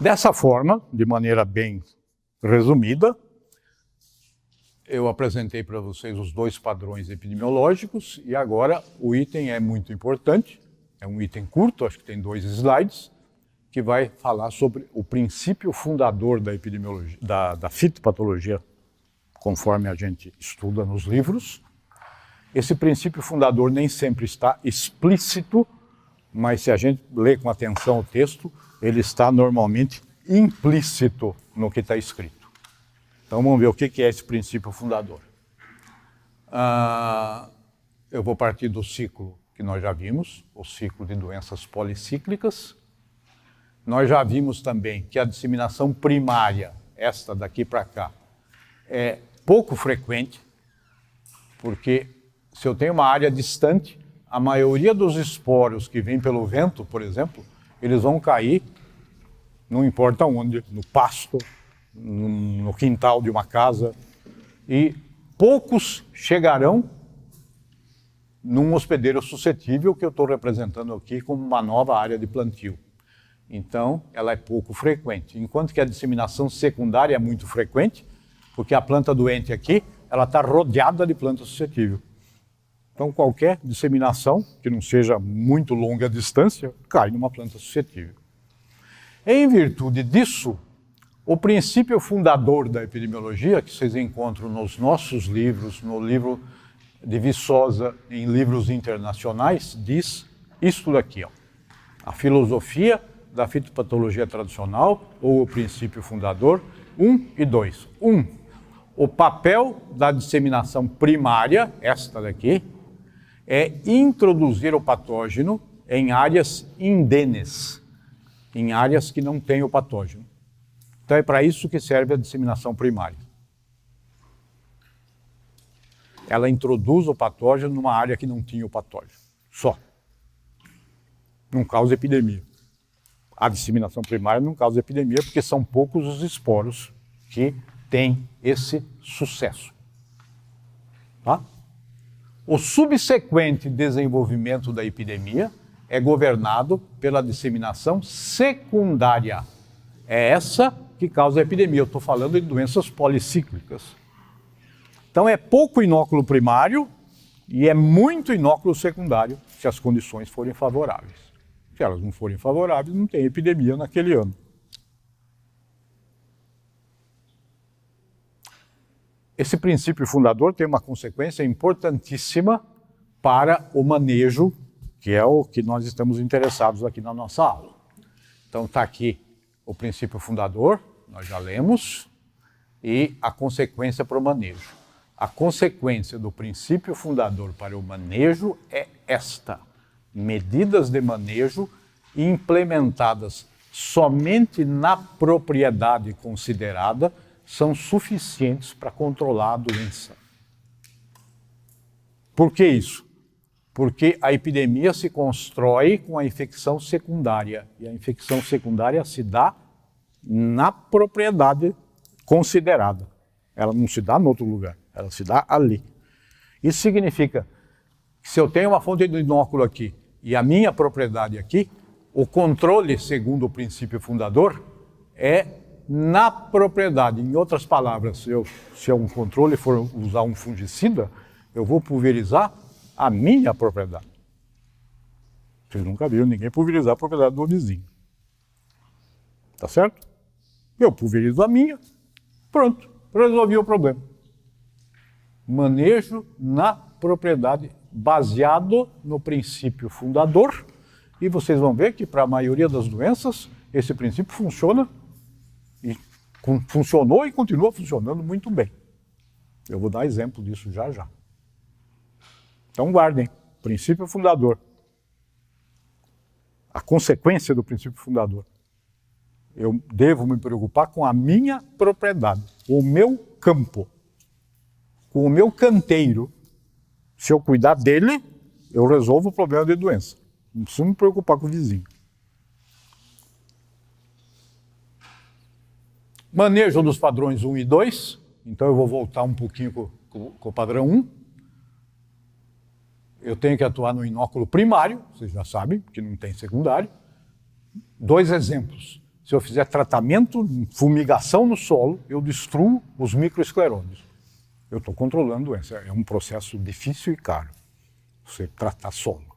Dessa forma, de maneira bem resumida, eu apresentei para vocês os dois padrões epidemiológicos e agora o item é muito importante, é um item curto, acho que tem 2 slides, que vai falar sobre o princípio fundador da epidemiologia, da fitopatologia, conforme a gente estuda nos livros. Esse princípio fundador nem sempre está explícito, mas se a gente lê com atenção o texto, ele está normalmente implícito no que está escrito. Então vamos ver o que é esse princípio fundador. Eu vou partir do ciclo que nós já vimos, o ciclo de doenças policíclicas. Nós já vimos também que a disseminação primária, esta daqui para cá, é pouco frequente, porque se eu tenho uma área distante, a maioria dos esporos que vêm pelo vento, por exemplo, eles vão cair, não importa onde, no pasto, no quintal de uma casa, e poucos chegarão num hospedeiro suscetível que eu estou representando aqui como uma nova área de plantio. Então, ela é pouco frequente, enquanto que a disseminação secundária é muito frequente, porque a planta doente aqui, ela está rodeada de planta suscetível. Então, qualquer disseminação, que não seja muito longa distância, cai numa planta suscetível. Em virtude disso, o princípio fundador da epidemiologia, que vocês encontram nos nossos livros, no livro de Viçosa, em livros internacionais, diz isto daqui, ó. A filosofia da fitopatologia tradicional, ou o princípio fundador, 1 e 2. 1. O papel da disseminação primária, esta daqui, é introduzir o patógeno em áreas indenes, em áreas que não têm o patógeno. Então é para isso que serve a disseminação primária. Ela introduz o patógeno numa área que não tinha o patógeno, só. Não causa epidemia. A disseminação primária não causa epidemia porque são poucos os esporos que têm esse sucesso. Tá? O subsequente desenvolvimento da epidemia é governado pela disseminação secundária. É essa que causa a epidemia. Eu estou falando de doenças policíclicas. Então é pouco inóculo primário e é muito inóculo secundário se as condições forem favoráveis. Se elas não forem favoráveis, não tem epidemia naquele ano. Esse princípio fundador tem uma consequência importantíssima para o manejo, que é o que nós estamos interessados aqui na nossa aula. Então está aqui o princípio fundador, nós já lemos, e a consequência para o manejo. A consequência do princípio fundador para o manejo é esta: medidas de manejo implementadas somente na propriedade considerada são suficientes para controlar a doença. Por que isso? Porque a epidemia se constrói com a infecção secundária, e a infecção secundária se dá na propriedade considerada. Ela não se dá em outro lugar, ela se dá ali. Isso significa que se eu tenho uma fonte de inóculo aqui e a minha propriedade aqui, o controle, segundo o princípio fundador, é na propriedade. Em outras palavras, se um controle for usar um fungicida, eu vou pulverizar a minha propriedade. Vocês nunca viram ninguém pulverizar a propriedade do vizinho. Tá certo? Eu pulverizo a minha, pronto, resolvi o problema. Manejo na propriedade baseado no princípio fundador, e vocês vão ver que para a maioria das doenças esse princípio funciona, e funcionou e continua funcionando muito bem. Eu vou dar exemplo disso já já. Então guardem, princípio fundador. A consequência do princípio fundador. Eu devo me preocupar com a minha propriedade, com o meu campo, com o meu canteiro. Se eu cuidar dele, eu resolvo o problema de doença. Não preciso me preocupar com o vizinho. Manejo dos padrões 1 e 2. Então eu vou voltar um pouquinho com o padrão 1. Eu tenho que atuar no inóculo primário, vocês já sabem, que não tem secundário. 2 exemplos. se eu fizer tratamento, fumigação no solo, eu destruo os microescleródios. Eu estou controlando a doença. É um processo difícil e caro, você tratar solo.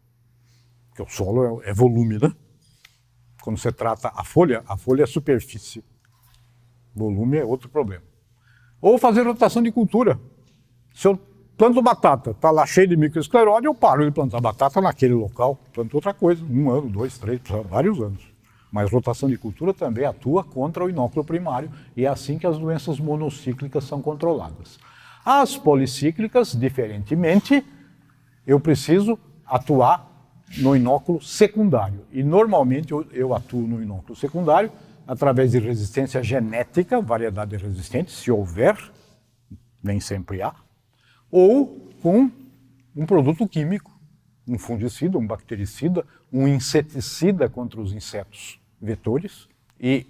Porque o solo é volume, né? Quando você trata a folha é superfície. Volume é outro problema. Ou fazer rotação de cultura. Se eu planto batata, está lá cheio de microescleróide, eu paro de plantar batata naquele local, planto outra coisa, 1 ano, 2, 3, vários anos. Mas rotação de cultura também atua contra o inóculo primário e é assim que as doenças monocíclicas são controladas. As policíclicas, diferentemente, eu preciso atuar no inóculo secundário. E normalmente eu atuo no inóculo secundário através de resistência genética, variedade resistente, se houver, nem sempre há, ou com um produto químico, um fungicida, um bactericida, um inseticida contra os insetos vetores. E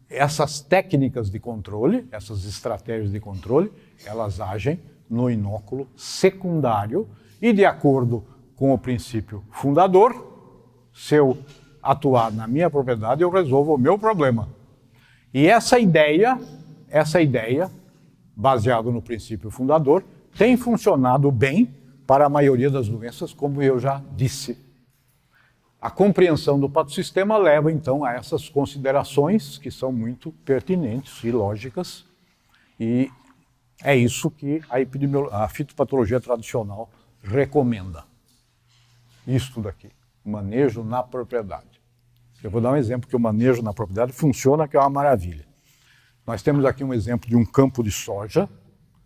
essas técnicas de controle, essas estratégias de controle, elas agem no inóculo secundário e, de acordo com o princípio fundador, se eu atuar na minha propriedade, eu resolvo o meu problema. E essa ideia, baseada no princípio fundador, tem funcionado bem para a maioria das doenças, como eu já disse. A compreensão do patossistema leva, então, a essas considerações que são muito pertinentes e lógicas, e é isso que a fitopatologia tradicional recomenda. Isto daqui, manejo na propriedade. Eu vou dar um exemplo que o manejo na propriedade funciona, que é uma maravilha. Nós temos aqui um exemplo de um campo de soja.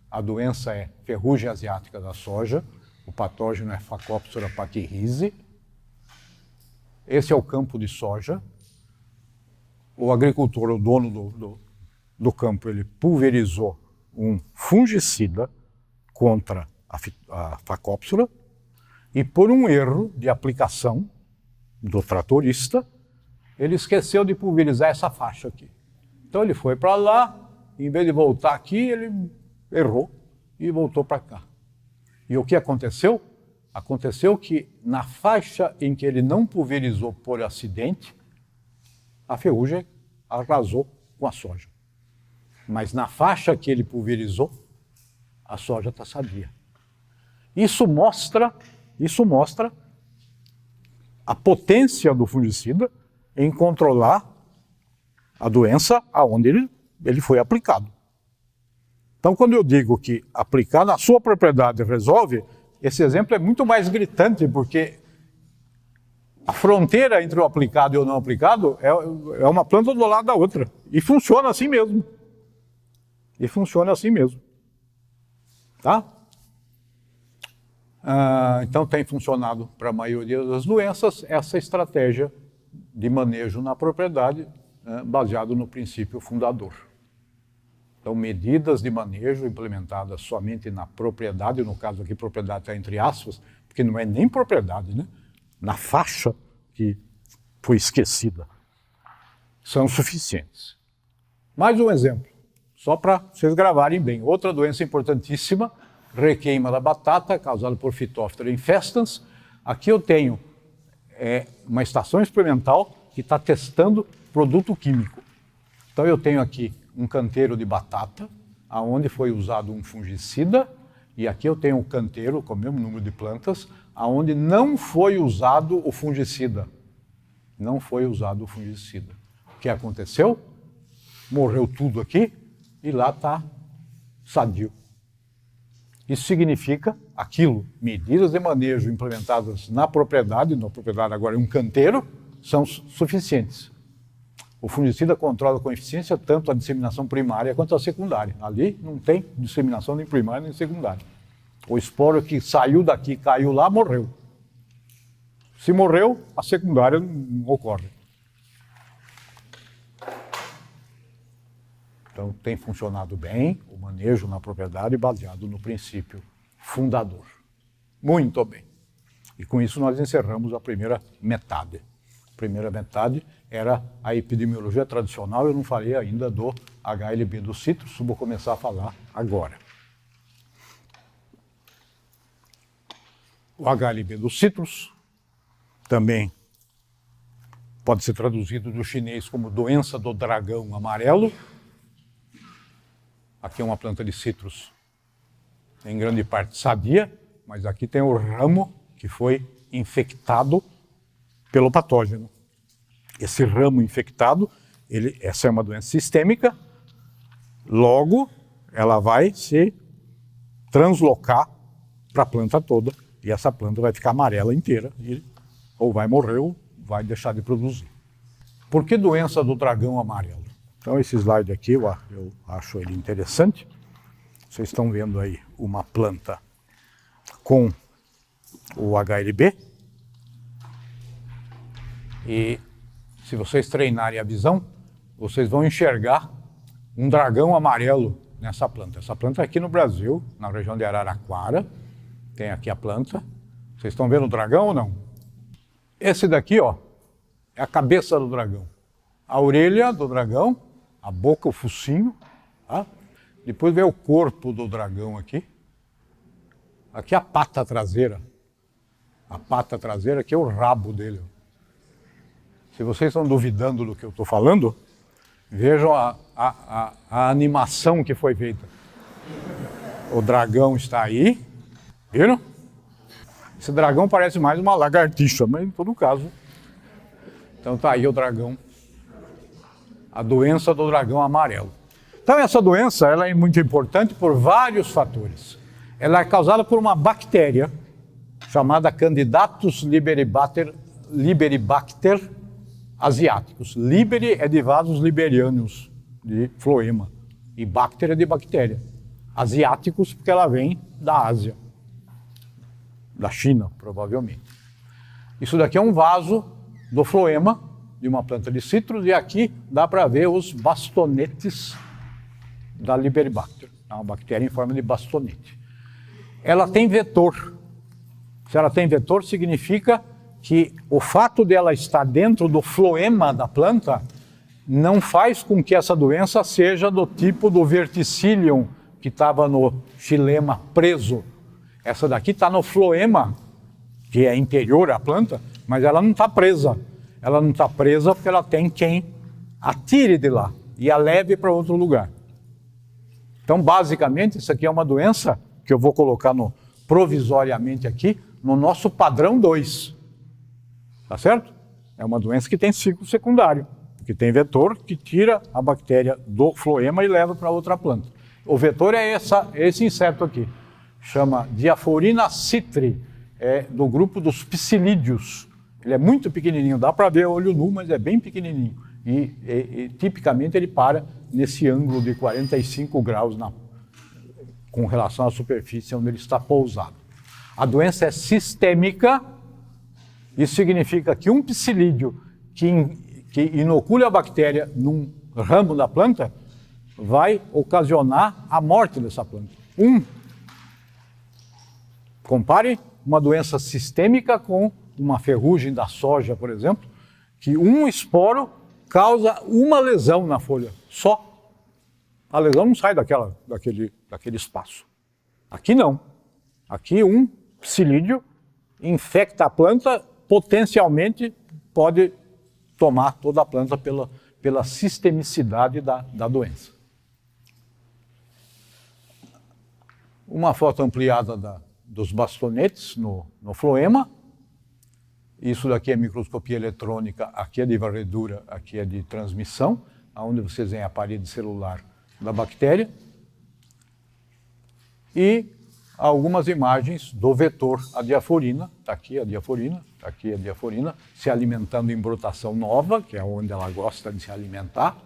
A doença é ferrugem asiática da soja. O patógeno é Phacopsora pachyrhizae. Esse é o campo de soja. O agricultor, o dono do campo, ele pulverizou um fungicida contra a Phacopsora e, por um erro de aplicação do tratorista, ele esqueceu de pulverizar essa faixa aqui. Então ele foi para lá, em vez de voltar aqui, ele errou e voltou para cá. E o que aconteceu? Aconteceu que na faixa em que ele não pulverizou por acidente, a ferrugem arrasou com a soja. Mas na faixa que ele pulverizou, a soja está sadia. Isso mostra a potência do fungicida em controlar a doença aonde ele foi aplicado. Então, quando eu digo que aplicar na sua propriedade resolve, esse exemplo é muito mais gritante, porque a fronteira entre o aplicado e o não aplicado é uma planta do lado da outra. E funciona assim mesmo. Tá? Então, tem funcionado para a maioria das doenças essa estratégia de manejo na propriedade, baseado no princípio fundador. Então, medidas de manejo implementadas somente na propriedade, no caso aqui propriedade está entre aspas, porque não é nem propriedade, né? Na faixa que foi esquecida, são suficientes. Mais um exemplo, só para vocês gravarem bem. Outra doença importantíssima, requeima da batata, causada por Phytophthora infestans. Aqui eu tenho uma estação experimental que está testando produto químico. Então eu tenho aqui um canteiro de batata, aonde foi usado um fungicida, e aqui eu tenho um canteiro com o mesmo número de plantas, aonde não foi usado o fungicida. Não foi usado o fungicida. O que aconteceu? Morreu tudo aqui e lá está sadio. Isso significa aquilo, medidas de manejo implementadas na propriedade agora é um canteiro, são suficientes. O fungicida controla com eficiência tanto a disseminação primária quanto a secundária. Ali não tem disseminação nem primária nem secundária. O esporo que saiu daqui, caiu lá, morreu. Se morreu, a secundária não ocorre. Então tem funcionado bem o manejo na propriedade baseado no princípio fundador. Muito bem. E com isso nós encerramos a primeira metade. A primeira metade era a epidemiologia tradicional, eu não falei ainda do HLB dos citros, vou começar a falar agora. O HLB dos citros também pode ser traduzido do chinês como doença do dragão amarelo. Aqui é uma planta de citros, em grande parte sadia, mas aqui tem o ramo que foi infectado pelo patógeno. Esse ramo infectado, essa é uma doença sistêmica, logo ela vai se translocar para a planta toda, e essa planta vai ficar amarela inteira, ou vai morrer ou vai deixar de produzir. Por que doença do dragão amarelo? Então esse slide aqui, eu acho ele interessante. Vocês estão vendo aí uma planta com o HLB. E se vocês treinarem a visão, vocês vão enxergar um dragão amarelo nessa planta. Essa planta é aqui no Brasil, na região de Araraquara. Tem aqui a planta. Vocês estão vendo o dragão ou não? Esse daqui, ó, é a cabeça do dragão. A orelha do dragão, a boca, o focinho, tá? Depois vem o corpo do dragão aqui. Aqui a pata traseira. A pata traseira aqui é o rabo dele. Se vocês estão duvidando do que eu estou falando, vejam a animação que foi feita. O dragão está aí, viram? Esse dragão parece mais uma lagartixa, mas em todo caso. Então está aí o dragão, a doença do dragão amarelo. Então essa doença ela é muito importante por vários fatores. Ela é causada por uma bactéria chamada Candidatus liberibacter asiáticos. Liberi é de vasos liberianos, de floema, e bacter é de bactéria. Asiáticos porque ela vem da Ásia, da China, provavelmente. Isso daqui é um vaso do floema, de uma planta de citros, e aqui dá para ver os bastonetes da Liberibacter. É uma bactéria em forma de bastonete. Ela tem vetor. Se ela tem vetor, significa que o fato dela estar dentro do floema da planta não faz com que essa doença seja do tipo do verticillium que estava no xilema preso. Essa daqui está no floema, que é interior à planta, mas ela não está presa. Ela não está presa porque ela tem quem a tire de lá e a leve para outro lugar. Então, basicamente, isso aqui é uma doença que eu vou colocar provisoriamente aqui no nosso padrão 2. Tá certo? É uma doença que tem ciclo secundário, que tem vetor que tira a bactéria do floema e leva para outra planta. O vetor é esse inseto aqui, chama Diaphorina citri, é do grupo dos psilídeos. Ele é muito pequenininho, dá para ver a olho nu, mas é bem pequenininho. E tipicamente ele para nesse ângulo de 45 graus com relação à superfície onde ele está pousado. A doença é sistêmica. Isso significa que um psilídeo que inocule a bactéria num ramo da planta vai ocasionar a morte dessa planta. Compare uma doença sistêmica com uma ferrugem da soja, por exemplo, que um esporo causa uma lesão na folha, só. A lesão não sai daquele espaço. Aqui não. Aqui um psilídeo infecta a planta, potencialmente pode tomar toda a planta pela sistemicidade da doença. Uma foto ampliada dos bastonetes no floema. Isso daqui é microscopia eletrônica, aqui é de varredura, aqui é de transmissão, onde vocês veem a parede celular da bactéria. E algumas imagens do vetor, a diaforina, está aqui a diaforina, está aqui a diaforina, se alimentando em brotação nova, que é onde ela gosta de se alimentar,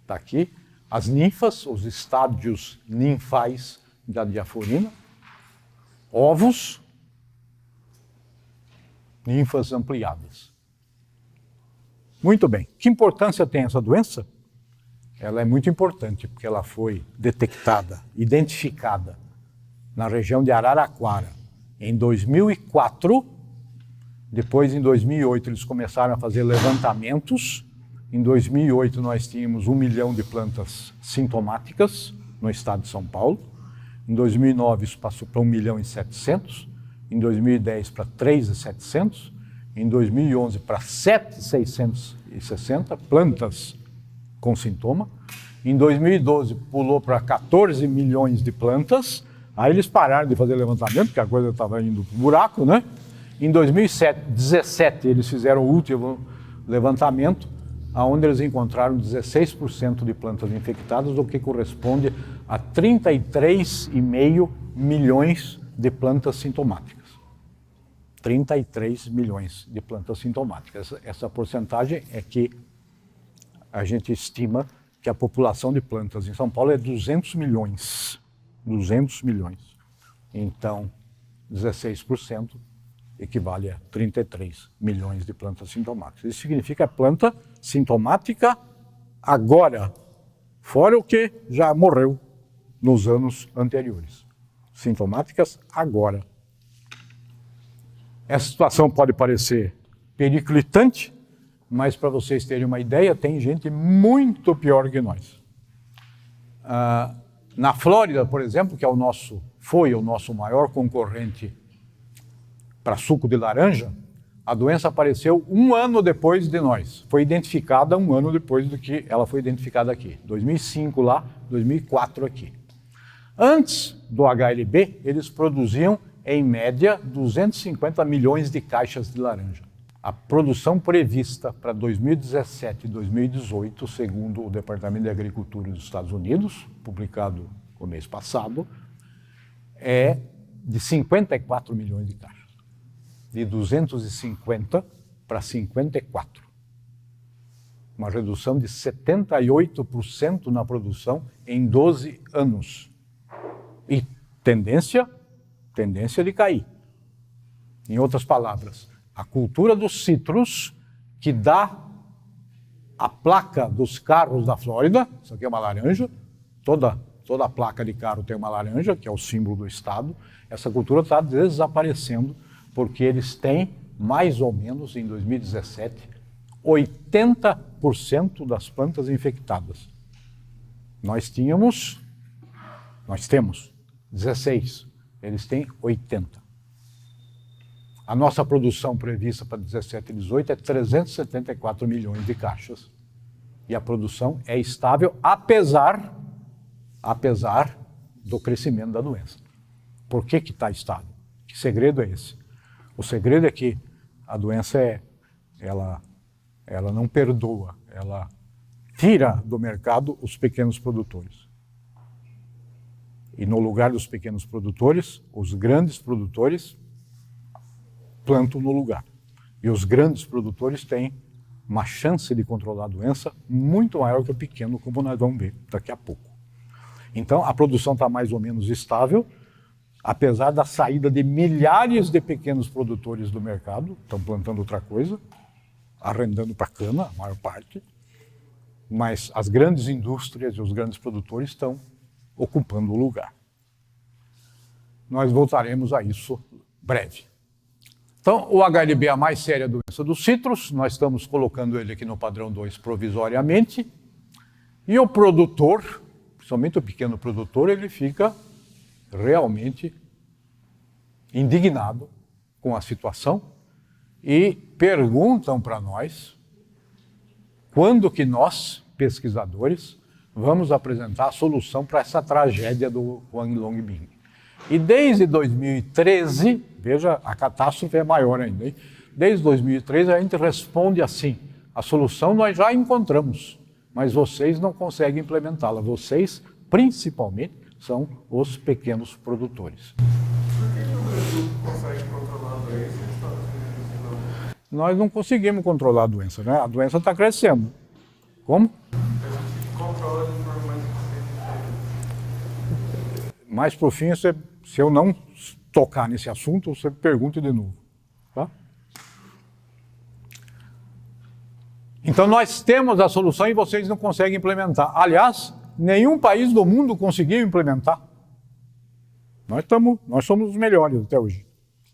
está aqui. As ninfas, os estádios ninfais da diaforina, ovos, ninfas ampliadas. Muito bem. Que importância tem essa doença? Ela é muito importante porque ela foi detectada, identificada na região de Araraquara em 2004. Depois, em 2008, eles começaram a fazer levantamentos. Em 2008, nós tínhamos 1 milhão de plantas sintomáticas no estado de São Paulo. Em 2009, isso passou para 1.700.000. Em 2010, para 3.700.000. Em 2011, para 7.600 160 plantas com sintoma. Em 2012 pulou para 14 milhões de plantas. Aí eles pararam de fazer levantamento, porque a coisa estava indo para o buraco, né? Em 2017 eles fizeram o último levantamento, onde eles encontraram 16% de plantas infectadas, o que corresponde a 33,5 milhões de plantas sintomáticas. 33 milhões de plantas sintomáticas. Essa porcentagem é que a gente estima que a população de plantas em São Paulo é 200 milhões. 200 milhões. Então, 16% equivale a 33 milhões de plantas sintomáticas. Isso significa planta sintomática agora, fora o que já morreu nos anos anteriores. Sintomáticas agora. Essa situação pode parecer periclitante, mas para vocês terem uma ideia, tem gente muito pior que nós. Na Flórida, por exemplo, que foi o nosso maior concorrente para suco de laranja, a doença apareceu 1 ano depois de nós. Foi identificada 1 ano depois do que ela foi identificada aqui. 2005 lá, 2004 aqui. Antes do HLB, eles produziam, em média, 250 milhões de caixas de laranja. A produção prevista para 2017 e 2018, segundo o Departamento de Agricultura dos Estados Unidos, publicado no mês passado, é de 54 milhões de caixas. De 250 para 54. Uma redução de 78% na produção em 12 anos. E tendência de cair. Em outras palavras, a cultura dos citros, que dá a placa dos carros da Flórida, isso aqui é uma laranja, toda a placa de carro tem uma laranja, que é o símbolo do estado, essa cultura está desaparecendo, porque eles têm, mais ou menos, em 2017, 80% das plantas infectadas. Nós temos 16, eles têm 80. A nossa produção prevista para 17 e 18 é 374 milhões de caixas. E a produção é estável, apesar do crescimento da doença. Por que está estável? Que segredo é esse? O segredo é que a doença ela não perdoa, ela tira do mercado os pequenos produtores. E no lugar dos pequenos produtores, os grandes produtores plantam no lugar. E os grandes produtores têm uma chance de controlar a doença muito maior que o pequeno, como nós vamos ver daqui a pouco. Então, a produção está mais ou menos estável, apesar da saída de milhares de pequenos produtores do mercado, estão plantando outra coisa, arrendando para cana, a maior parte, mas as grandes indústrias e os grandes produtores estão ocupando o lugar. Nós voltaremos a isso breve. Então, o HLB é a mais séria doença dos citros, nós estamos colocando ele aqui no padrão 2 provisoriamente, e o produtor, principalmente o pequeno produtor, ele fica realmente indignado com a situação e perguntam para nós quando que nós, pesquisadores, vamos apresentar a solução para essa tragédia do Huang Longbing. E desde 2013, veja, a catástrofe é maior ainda, hein? Desde 2013 a gente responde assim, a solução nós já encontramos, mas vocês não conseguem implementá-la. Vocês, principalmente, são os pequenos produtores. Por que o Brasil consegue controlar a doença e os Estados Unidos não? Nós não conseguimos controlar a doença, né? A doença está crescendo. Como? Controla de forma mais eficiente. Mais por fim, se eu não tocar nesse assunto, você pergunta de novo. Tá? Então nós temos a solução e vocês não conseguem implementar. Aliás, nenhum país do mundo conseguiu implementar. Nós somos os melhores até hoje.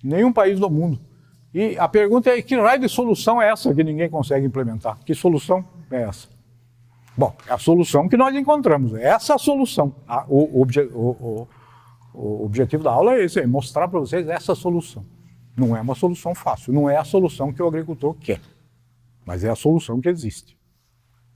Nenhum país do mundo. E a pergunta é, que raio de solução é essa que ninguém consegue implementar? Que solução é essa? Bom, é a solução que nós encontramos. Essa é a solução. O objetivo da aula é esse, é mostrar para vocês essa solução. Não é uma solução fácil, não é a solução que o agricultor quer. mas é a solução que existe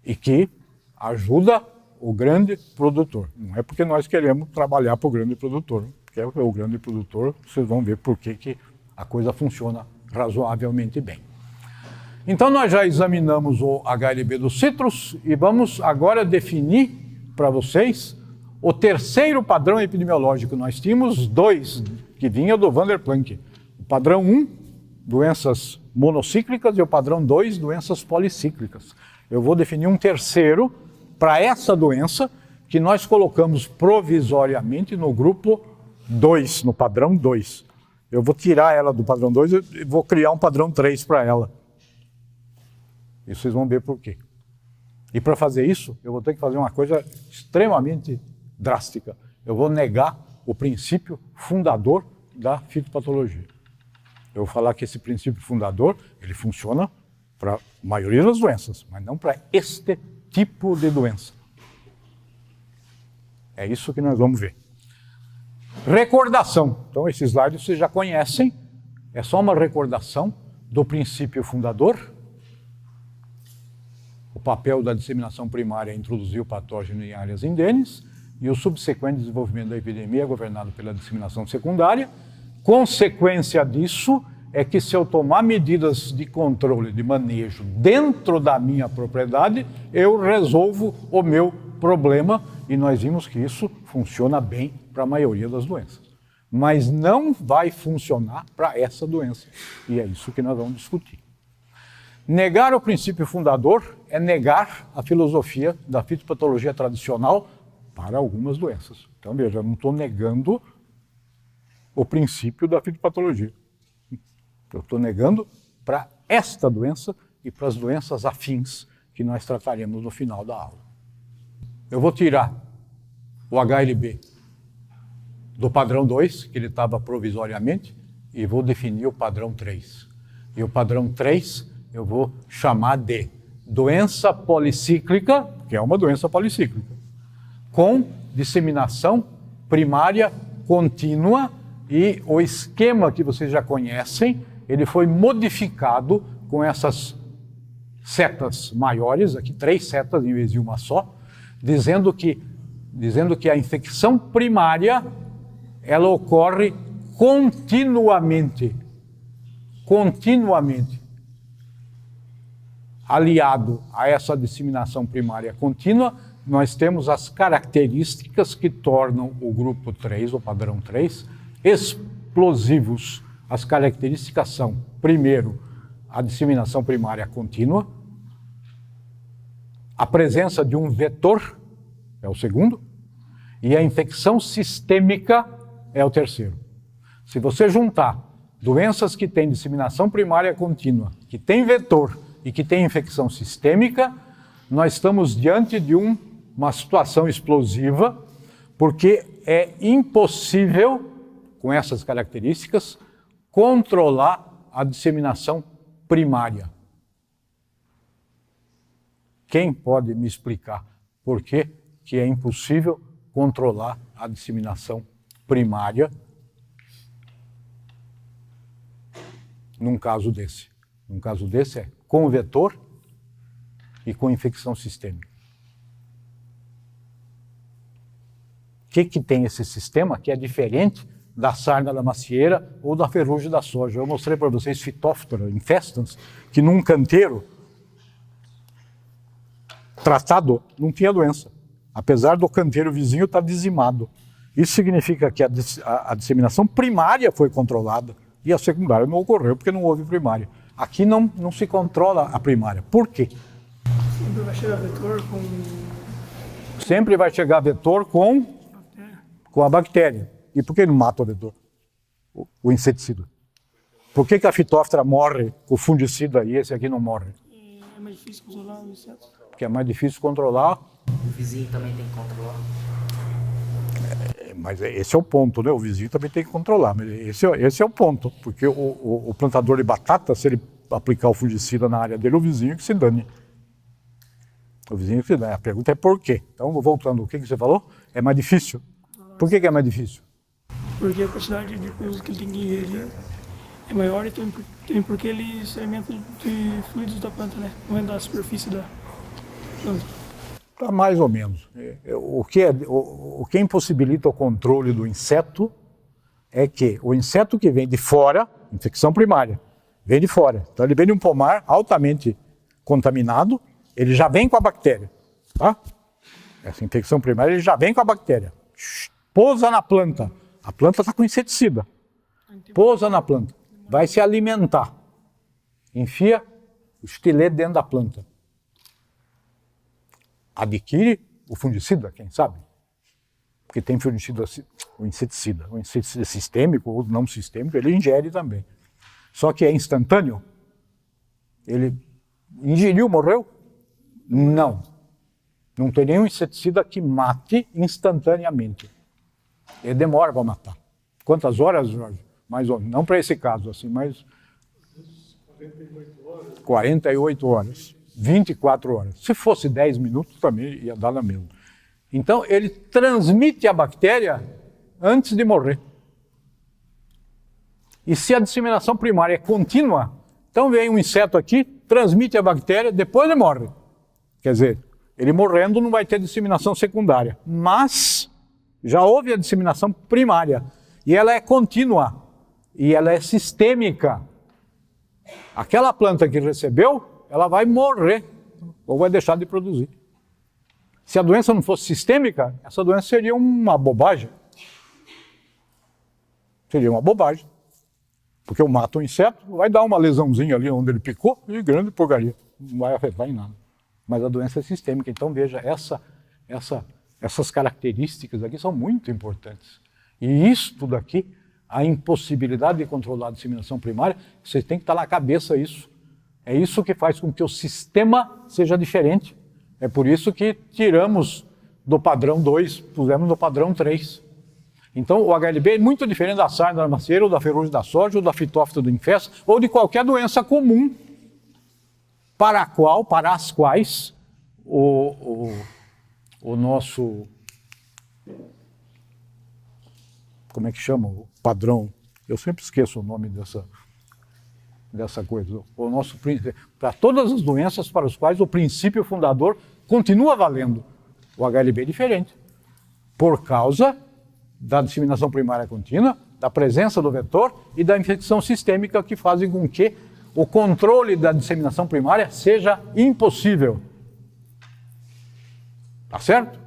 e que ajuda o grande produtor. Não é porque nós queremos trabalhar para o grande produtor, porque é o grande produtor, vocês vão ver por que a coisa funciona razoavelmente bem. Então nós já examinamos o HLB dos citros e vamos agora definir para vocês o terceiro padrão epidemiológico. Nós tínhamos dois, que vinha do Van der Planck. O padrão 1, doenças monocíclicas, e o padrão 2, doenças policíclicas. Eu vou definir um terceiro para essa doença, que nós colocamos provisoriamente no grupo 2, no padrão 2. Eu vou tirar ela do padrão 2 e vou criar um padrão 3 para ela. E vocês vão ver por quê. E para fazer isso, eu vou ter que fazer uma coisa extremamente drástica. Eu vou negar o princípio fundador da fitopatologia. Eu vou falar que esse princípio fundador, ele funciona para a maioria das doenças, mas não para este tipo de doença. É isso que nós vamos ver. Recordação. Então, esse slide vocês já conhecem. É só uma recordação do princípio fundador. O papel da disseminação primária é introduzir o patógeno em áreas indenes e o subsequente desenvolvimento da epidemia é governado pela disseminação secundária. Consequência disso é que se eu tomar medidas de controle, de manejo dentro da minha propriedade, eu resolvo o meu problema e nós vimos que isso funciona bem para a maioria das doenças. Mas não vai funcionar para essa doença e é isso que nós vamos discutir. Negar o princípio fundador é negar a filosofia da fitopatologia tradicional para algumas doenças. Então, veja, eu não estou negando o princípio da fitopatologia. Eu estou negando para esta doença e para as doenças afins que nós trataremos no final da aula. Eu vou tirar o HLB do padrão 2, que ele estava provisoriamente, e vou definir o padrão 3. E o padrão 3 eu vou chamar de doença policíclica, que é uma doença policíclica, com disseminação primária contínua, e o esquema que vocês já conhecem, ele foi modificado com essas setas maiores, aqui 3 setas em vez de uma só, dizendo que a infecção primária ela ocorre continuamente. Aliado a essa disseminação primária contínua, nós temos as características que tornam o grupo 3, o padrão 3, explosivos. As características são, primeiro, a disseminação primária contínua, a presença de um vetor, é o segundo, e a infecção sistêmica é o terceiro. Se você juntar doenças que têm disseminação primária contínua, que têm vetor e que têm infecção sistêmica, nós estamos diante de uma situação explosiva, porque é impossível, com essas características, controlar a disseminação primária. Quem pode me explicar por que é impossível controlar a disseminação primária num caso desse? Num caso desse é com vetor e com infecção sistêmica. O que tem esse sistema que é diferente da sarna da macieira ou da ferrugem da soja? Eu mostrei para vocês Phytophthora infestans, que num canteiro tratado não tinha doença, apesar do canteiro vizinho estar dizimado. Isso significa que a disseminação primária foi controlada e a secundária não ocorreu porque não houve primária. Aqui não se controla a primária. Por quê? Sempre vai chegar vetor com... Sempre vai chegar vetor com a bactéria. E por que não mata o vetor? O inseticida. Por que a Phytophthora morre com o fungicida e esse aqui não morre? É mais difícil controlar o inseto. Porque é mais difícil controlar. O vizinho também tem que controlar. Mas esse é o ponto, né? O vizinho também tem que controlar. Mas esse é o ponto. Porque o plantador de batata, se ele aplicar o fungicida na área dele, o vizinho que se dane. O vizinho que se dane. A pergunta é por quê? Então, voltando, o que você falou? É mais difícil. Por que é mais difícil? Porque a quantidade de coisas que ele tem que ingerir é é maior e também porque ele se alimenta de fluidos da planta, né? Não é da superfície da planta. Tá mais ou menos. O que impossibilita o controle do inseto é que o inseto que vem de fora, infecção primária, vem de fora. Então ele vem de um pomar altamente contaminado, ele já vem com a bactéria, tá? Essa infecção primária, ele já vem com a bactéria. Pousa na planta, a planta está com inseticida. Pousa na planta, vai se alimentar. Enfia o estilete dentro da planta. Adquire o fungicida, quem sabe? Porque tem fungicida, o inseticida sistêmico ou não sistêmico, ele ingere também. Só que é instantâneo. Ele ingeriu, morreu? Não. Não tem nenhum inseticida que mate instantaneamente. Ele demora para matar. Quantas horas, Jorge? Mais ou menos. Não para esse caso, assim, mas 48 horas. 24 horas. Se fosse 10 minutos, também ia dar na mesma. Então, ele transmite a bactéria antes de morrer. E se a disseminação primária é contínua, então vem um inseto aqui, transmite a bactéria, depois ele morre. Quer dizer, ele morrendo não vai ter disseminação secundária. Mas já houve a disseminação primária. E ela é contínua. E ela é sistêmica. Aquela planta que recebeu, ela vai morrer ou vai deixar de produzir. Se a doença não fosse sistêmica, essa doença seria uma bobagem. Seria uma bobagem. Porque eu mato um inseto, vai dar uma lesãozinha ali onde ele picou, e grande porcaria. Não vai afetar em nada. Mas a doença é sistêmica. Então, veja, essas características aqui são muito importantes. E isto daqui, a impossibilidade de controlar a disseminação primária, vocês têm que estar na cabeça isso. É isso que faz com que o sistema seja diferente. É por isso que tiramos do padrão 2, pusemos no padrão 3. Então, o HLB é muito diferente da sarna da macieira, ou da ferrugem da soja, ou da fitófita do infesto, ou de qualquer doença comum, para as quais o nosso... Como é que chama? O padrão. Eu sempre esqueço o nome dessa coisa. O nosso para todas as doenças para as quais o princípio fundador continua valendo. O HLB é diferente. Por causa da disseminação primária contínua, da presença do vetor e da infecção sistêmica que fazem com que o controle da disseminação primária seja impossível. Tá certo?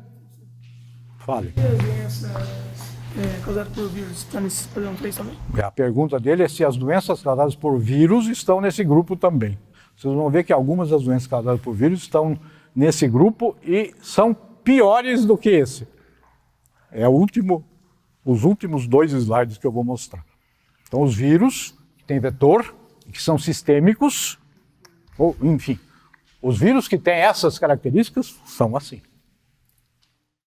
Fale. E as doenças causadas por vírus estão nesse padrão 3 também? A pergunta dele é se as doenças causadas por vírus estão nesse grupo também. Vocês vão ver que algumas das doenças causadas por vírus estão nesse grupo e são piores do que esse. É os últimos 2 slides que eu vou mostrar. Então, os vírus que têm vetor, que são sistêmicos, ou enfim, os vírus que têm essas características são assim.